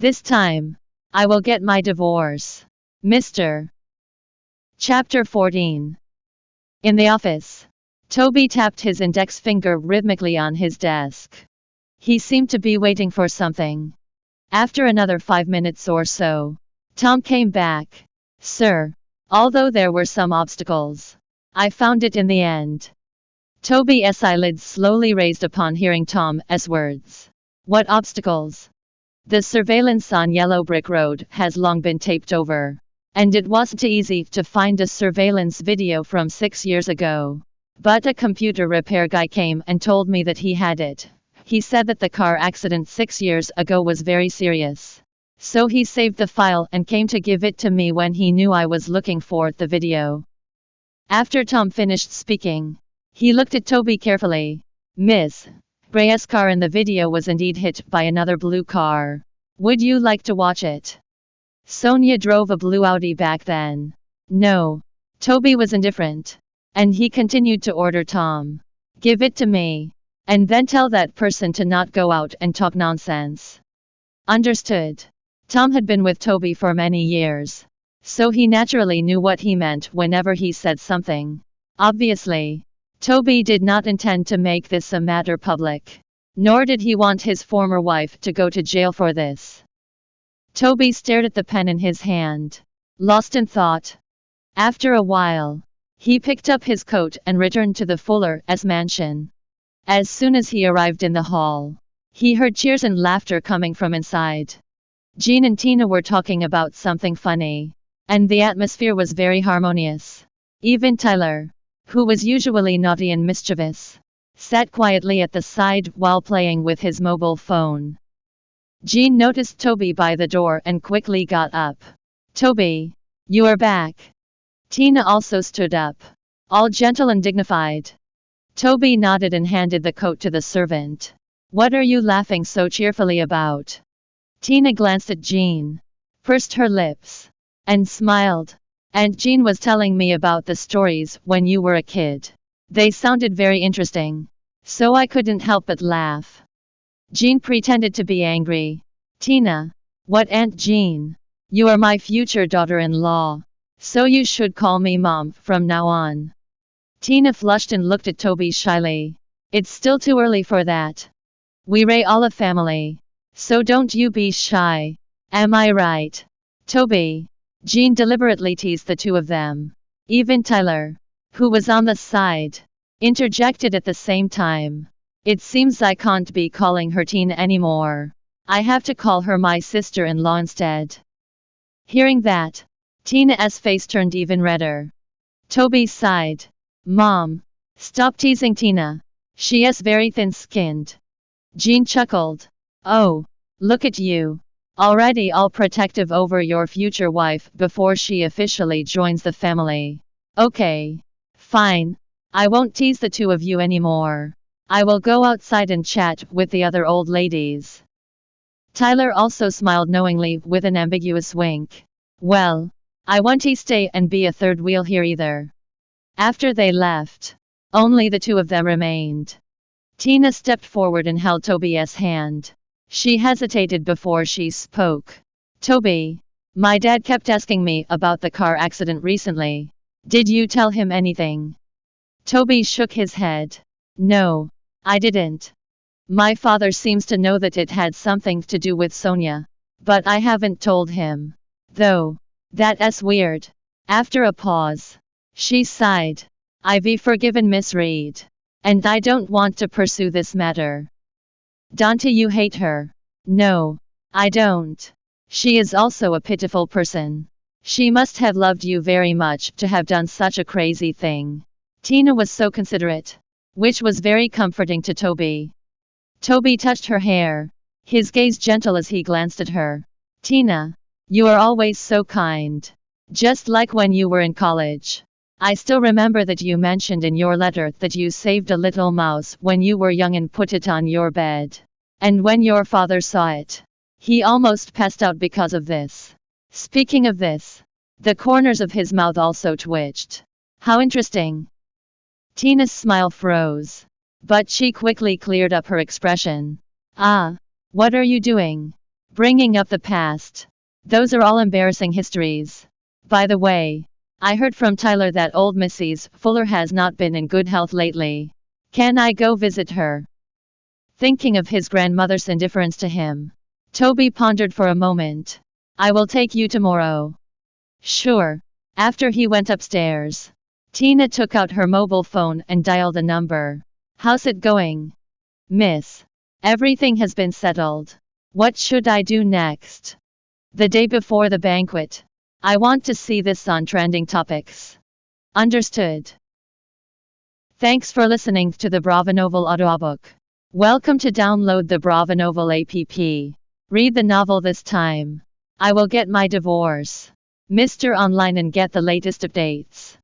This time, I will get my divorce. Mr. Chapter 14. In the office, Toby tapped his index finger rhythmically on his desk. He seemed to be waiting for something. After another 5 minutes or so, Tom came back. Sir, although there were some obstacles, I found it in the end. Toby's eyelids slowly raised upon hearing Tom's words. What obstacles? The surveillance on Yellow Brick Road has long been taped over, and it wasn't easy to find a surveillance video from 6 years ago. But a computer repair guy came and told me that he had it. He said that the car accident 6 years ago was very serious. So he saved the file and came to give it to me when he knew I was looking for the video. After Tom finished speaking, he looked at Toby carefully. Miss Gray's car in the video was indeed hit by another blue car. Would you like to watch it? Sonia drove a blue Audi back then. No. Toby was indifferent. And he continued to order Tom. Give it to me. And then tell that person to not go out and talk nonsense. Understood. Tom had been with Toby for many years, so he naturally knew what he meant whenever he said something. Obviously, Toby did not intend to make this a matter public, nor did he want his former wife to go to jail for this. Toby stared at the pen in his hand, lost in thought. After a while, he picked up his coat and returned to the Fuller's mansion. As soon as he arrived in the hall, he heard cheers and laughter coming from inside. Jean and Tina were talking about something funny, and the atmosphere was very harmonious. Even Tyler, who was usually naughty and mischievous, sat quietly at the side while playing with his mobile phone. Jean noticed Toby by the door and quickly got up. Toby, you are back. Tina also stood up, all gentle and dignified. Toby nodded and handed the coat to the servant. What are you laughing so cheerfully about? Tina glanced at Jean, pursed her lips, and smiled. Aunt Jean was telling me about the stories when you were a kid. They sounded very interesting, so I couldn't help but laugh. Jean pretended to be angry. Tina, what Aunt Jean? You are my future daughter-in-law, so you should call me Mom from now on. Tina flushed and looked at Toby shyly. It's still too early for that. We're all a family. So don't you be shy. Am I right? Toby. Jean deliberately teased the two of them. Even Tyler, who was on the side, interjected at the same time. It seems I can't be calling her Tina anymore. I have to call her my sister-in-law instead. Hearing that, Tina's face turned even redder. Toby sighed. Mom, stop teasing Tina. She is very thin-skinned. Jean chuckled. Oh, look at you. Already all protective over your future wife before she officially joins the family. Okay. Fine. I won't tease the two of you anymore. I will go outside and chat with the other old ladies. Tyler also smiled knowingly with an ambiguous wink. Well, I won't stay and be a third wheel here either. After they left, only the two of them remained. Tina stepped forward and held Toby's hand. She hesitated before she spoke. Toby, my dad kept asking me about the car accident recently. Did you tell him anything? Toby shook his head. No, I didn't. My father seems to know that it had something to do with Sonia, but I haven't told him. Though, that's weird. After a pause, she sighed. I've forgiven Miss Reed, and I don't want to pursue this matter. Don't you hate her? No, I don't. She is also a pitiful person. She must have loved you very much to have done such a crazy thing. Tina was so considerate, which was very comforting to Toby. Toby touched her hair, his gaze gentle as he glanced at her. Tina, you are always so kind. Just like when you were in college. I still remember that you mentioned in your letter that you saved a little mouse when you were young and put it on your bed. And when your father saw it, he almost passed out because of this. Speaking of this, the corners of his mouth also twitched. How interesting. Tina's smile froze, but she quickly cleared up her expression. Ah, what are you doing? Bringing up the past. Those are all embarrassing histories. By the way, I heard from Tyler that old Mrs. Fuller has not been in good health lately. Can I go visit her? Thinking of his grandmother's indifference to him, Toby pondered for a moment. I will take you tomorrow. Sure. After he went upstairs, Tina took out her mobile phone and dialed a number. How's it going? Miss. Everything has been settled. What should I do next? The day before the banquet. I want to see this on trending topics. Understood. Thanks for listening to the Bravonovel audiobook. Welcome to download the Bravonovel app. Read the novel this time. I will get my divorce. Mr. Online and get the latest updates.